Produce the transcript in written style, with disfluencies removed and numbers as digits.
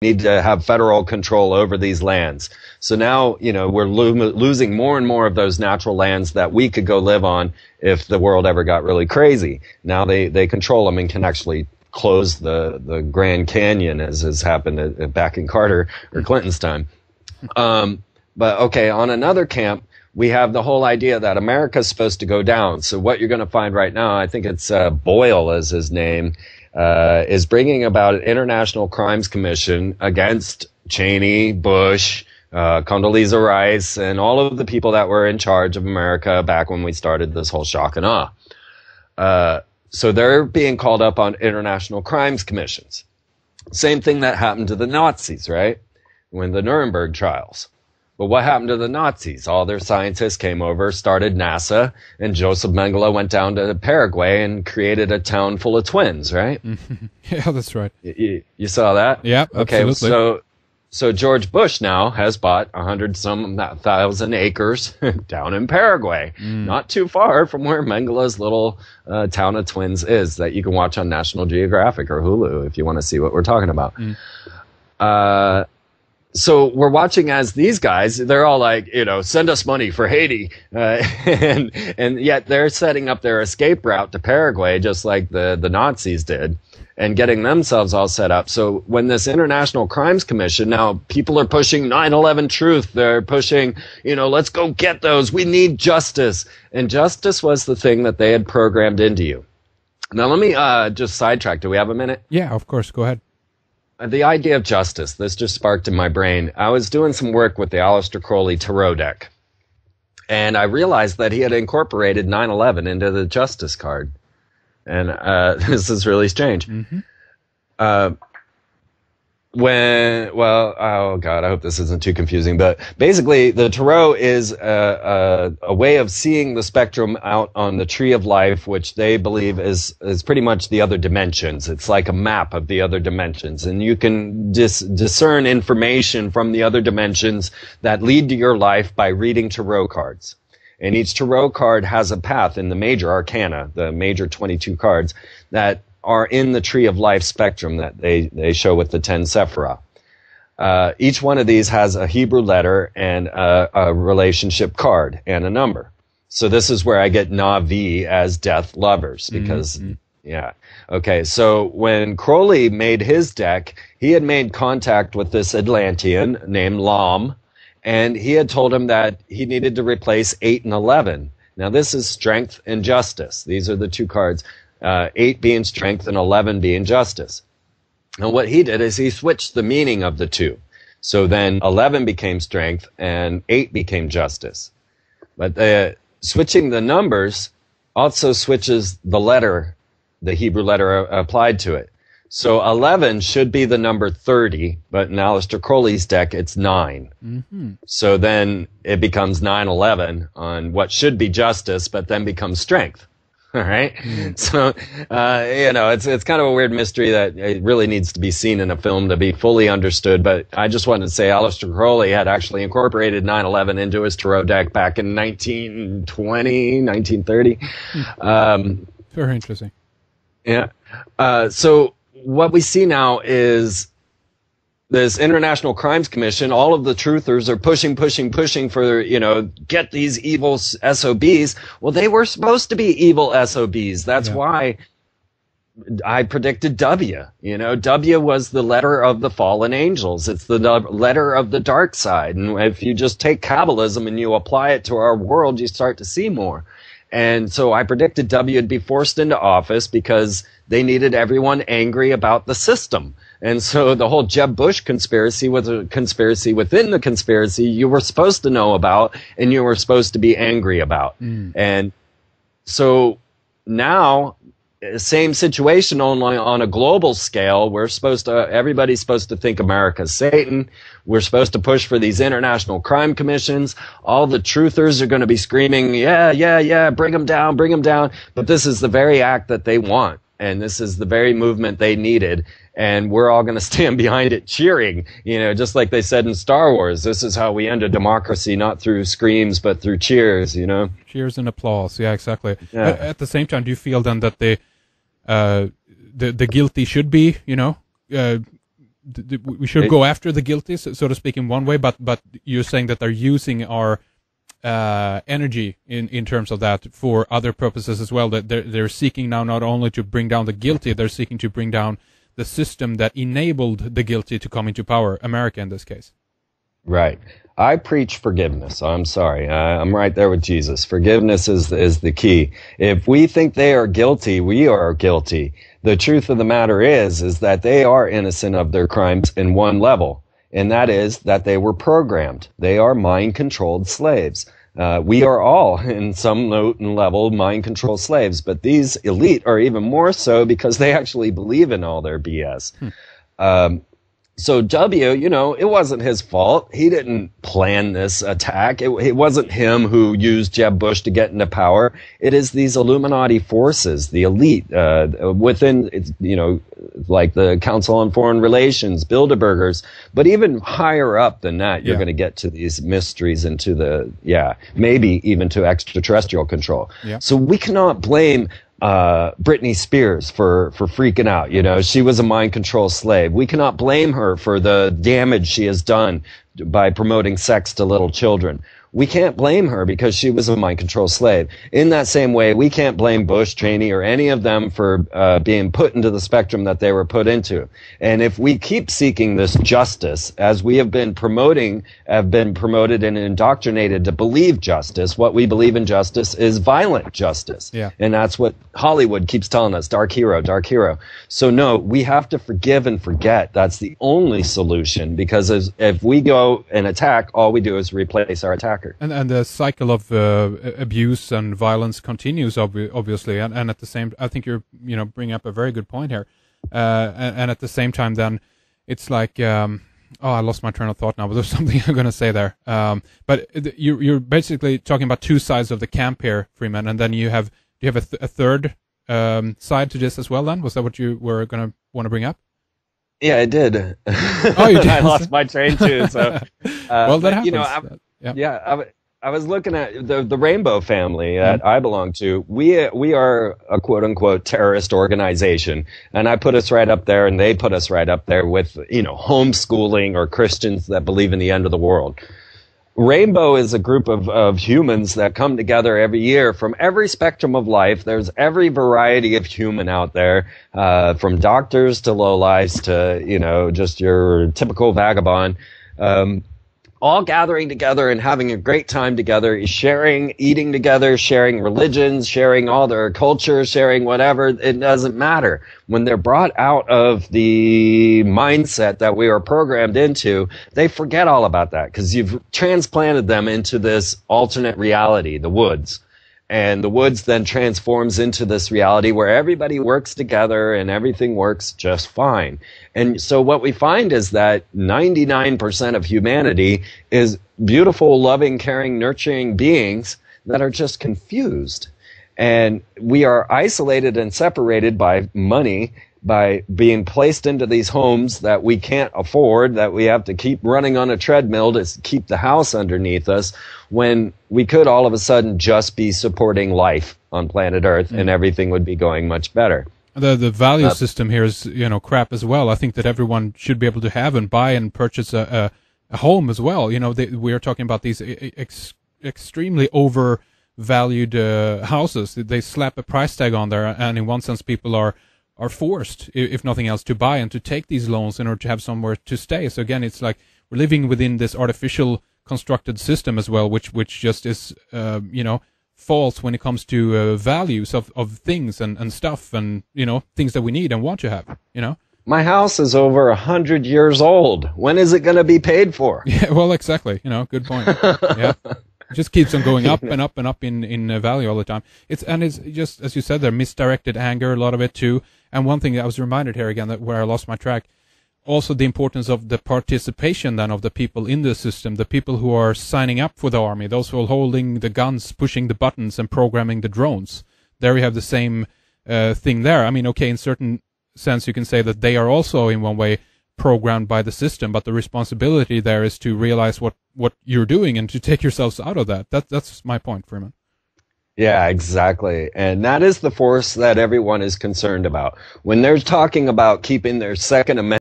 need to have federal control over these lands. So now, we're losing more and more of those natural lands that we could go live on if the world ever got really crazy. Now they control them and can actually close the Grand Canyon, as has happened back in Carter or Clinton's time. But okay, on another camp, we have the whole idea that America's supposed to go down. So what you're going to find right now, I think it's Boyle is his name, is bringing about an International Crimes Commission against Cheney, Bush, Condoleezza Rice, and all of the people that were in charge of America back when we started this whole shock and awe. So they're being called up on international crimes commissions. Same thing that happened to the Nazis, right? When the Nuremberg trials. But what happened to the Nazis? All their scientists came over, started NASA, and Joseph Mengele went down to Paraguay and created a town full of twins, right? Yeah, that's right. You saw that? Yeah, absolutely. Okay, so George Bush now has bought 100,000 acres down in Paraguay, not too far from where Mengele's little town of twins is, that you can watch on National Geographic or Hulu if you want to see what we're talking about. So we're watching as these guys, they're all like, send us money for Haiti. And yet they're setting up their escape route to Paraguay, just like the Nazis did, and getting themselves all set up. So when this International Crimes Commission, now people are pushing 9/11 truth. They're pushing, let's go get those. We need justice. And justice was the thing that they had programmed into you. Now let me just sidetrack. Do we have a minute? Yeah, of course. Go ahead. The idea of justice, this just sparked in my brain. I was doing some work with the Aleister Crowley Tarot deck, and I realized that he had incorporated 9/11 into the justice card. And this is really strange. Oh God, I hope this isn't too confusing, but basically the tarot is a way of seeing the spectrum out on the tree of life, which they believe is pretty much the other dimensions. It's like a map of the other dimensions, and you can discern information from the other dimensions that lead to your life by reading tarot cards. And each tarot card has a path in the major arcana, the major 22 cards, that are in the tree of life spectrum that they show with the 10 Sephirah. Each one of these has a Hebrew letter and a relationship card and a number. So this is where I get Navi as death lovers, because, yeah. Okay, so when Crowley made his deck, he had made contact with this Atlantean named Lam, and he had told him that he needed to replace 8 and 11. Now this is strength and justice. These are the two cards. 8 being strength and 11 being justice. And what he did is he switched the meaning of the two. So then 11 became strength and 8 became justice. But switching the numbers also switches the letter, the Hebrew letter applied to it. So 11 should be the number 30, but in Aleister Crowley's deck, it's 9. So then it becomes 9/11 on what should be justice, but then becomes strength. All right. So, it's kind of a weird mystery that it really needs to be seen in a film to be fully understood. But I just wanted to say Aleister Crowley had actually incorporated 9/11 into his tarot deck back in 1920, 1930. Very interesting. Yeah. So what we see now is this International Crimes Commission. All of the truthers are pushing for, get these evil SOBs. Well, they were supposed to be evil SOBs. That's why I predicted W. W was the letter of the fallen angels. It's the letter of the dark side. And if you just take Kabbalism and you apply it to our world, you start to see more. And so I predicted W would be forced into office because they needed everyone angry about the system. And so the whole Jeb Bush conspiracy was a conspiracy within the conspiracy you were supposed to know about and you were supposed to be angry about. And so now, same situation, only on a global scale. Everybody's supposed to think America's Satan. We're supposed to push for these international crime commissions. All the truthers are going to be screaming, yeah, bring them down. But this is the very act that they want. And this is the very movement they needed. And we're all going to stand behind it cheering, just like they said in Star Wars. This is how we end a democracy, not through screams, but through cheers, Cheers and applause. Yeah, exactly. Yeah. At the same time, do you feel then that the guilty should be, we should go after the guilty, so to speak, in one way, but you're saying that they're using our energy in terms of that for other purposes as well. That they're seeking now not only to bring down the guilty, they're seeking to bring down the system that enabled the guilty to come into power, America in this case. Right. I preach forgiveness. I'm sorry. I'm right there with Jesus. Forgiveness is the key. If we think they are guilty, we are guilty. The truth of the matter is that they are innocent of their crimes in one level, and that is that they were programmed. They are mind-controlled slaves. We are all, in some level, mind-controlled slaves, but these elite are even more so because they actually believe in all their BS. So W, it wasn't his fault. He didn't plan this attack. It wasn't him who used Jeb Bush to get into power. It is these Illuminati forces, the elite, within, like the Council on Foreign Relations, Bilderbergers, but even higher up than that, you're going to get to these mysteries and to maybe even to extraterrestrial control. Yeah. So we cannot blame Britney Spears for freaking out. She was a mind control slave. We cannot blame her for the damage she has done by promoting sex to little children. We can't blame her because she was a mind control slave. In that same way, we can't blame Bush, Cheney, or any of them for being put into the spectrum that they were put into. And if we keep seeking this justice, as we have been promoted and indoctrinated to believe justice, what we believe in justice is violent justice. Yeah. And that's what Hollywood keeps telling us, dark hero, dark hero. So no, we have to forgive and forget. That's the only solution, because if we go and attack, all we do is replace our attacker. And the cycle of abuse and violence continues, obviously, and at the same, I think you're bringing up a very good point here, and at the same time, then it's like, I lost my train of thought now, but there's something I'm going to say there. But you're basically talking about two sides of the camp here, Freeman, and then you have a third side to this as well. Then was that what you were going to want to bring up? Yeah, I did. Oh, you did. I lost my train too. So, well, that happens. I was looking at the Rainbow family that I belong to. We are a quote unquote terrorist organization, and I put us right up there, and they put us right up there with homeschooling or Christians that believe in the end of the world. Rainbow is a group of humans that come together every year from every spectrum of life. There's every variety of human out there, from doctors to lowlifes to just your typical vagabond. All gathering together and having a great time together, sharing, eating together, sharing religions, sharing all their culture, sharing whatever. It doesn't matter. When they're brought out of the mindset that we are programmed into, they forget all about that because you've transplanted them into this alternate reality, the woods. And the woods then transforms into this reality where everybody works together and everything works just fine. And so what we find is that 99% of humanity is beautiful, loving, caring, nurturing beings that are just confused. And we are isolated and separated by money, by being placed into these homes that we can't afford, that we have to keep running on a treadmill to keep the house underneath us, when we could all of a sudden just be supporting life on planet Earth and everything would be going much better. The value system here is crap as well. I think that everyone should be able to have and buy and purchase a home as well. We are talking about these extremely overvalued houses. They slap a price tag on there, and in one sense people are forced, if nothing else, to buy and to take these loans in order to have somewhere to stay. So again, it's like we're living within this artificial constructed system as well, which just is, false when it comes to values of things and stuff and, things that we need and want to have, My house is over 100 years old. When is it going to be paid for? Yeah, well, exactly. Good point. Yeah. It just keeps on going up and up and up in value all the time. It's just, as you said, there misdirected anger, a lot of it too. And one thing I was reminded here again, that where I lost my track, also the importance of the participation then of the people in the system, the people who are signing up for the army, those who are holding the guns, pushing the buttons and programming the drones. There we have the same thing there. I mean, okay, in certain sense you can say that they are also in one way programmed by the system, but the responsibility there is to realize what you're doing and to take yourselves out of that. That's my point, Freeman. Yeah, exactly. And that is the force that everyone is concerned about. When they're talking about keeping their Second Amendment